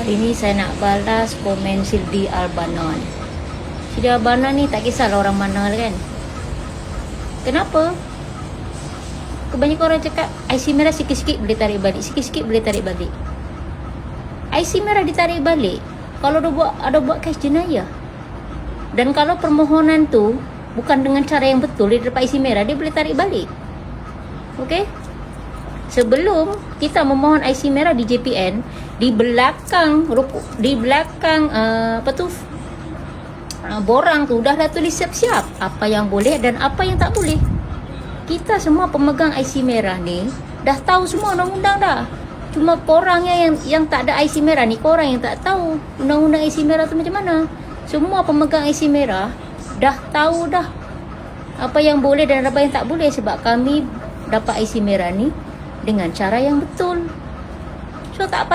Hari ni saya nak balas komen Sildi Albana ni. Sildi Albana ni tak kisahlah orang mana lah kan. Kenapa? Kebanyakan orang cakap IC merah sikit-sikit boleh tarik balik, sikit-sikit boleh tarik balik. IC merah ditarik balik kalau ada buat kes jenayah. Dan kalau permohonan tu bukan dengan cara yang betul, dia dapat IC merah, dia boleh tarik balik. Okey? Sebelum kita memohon IC merah di JPN, di belakang borang tu dah tulis siap-siap apa yang boleh dan apa yang tak boleh. Kita semua pemegang IC merah ni dah tahu semua undang-undang dah. Cuma korangnya yang tak ada IC merah ni, korang yang tak tahu undang-undang IC merah tu macam mana. Semua pemegang IC merah dah tahu dah apa yang boleh dan apa yang tak boleh, sebab kami dapat IC merah ni dengan cara yang betul. So tak apa.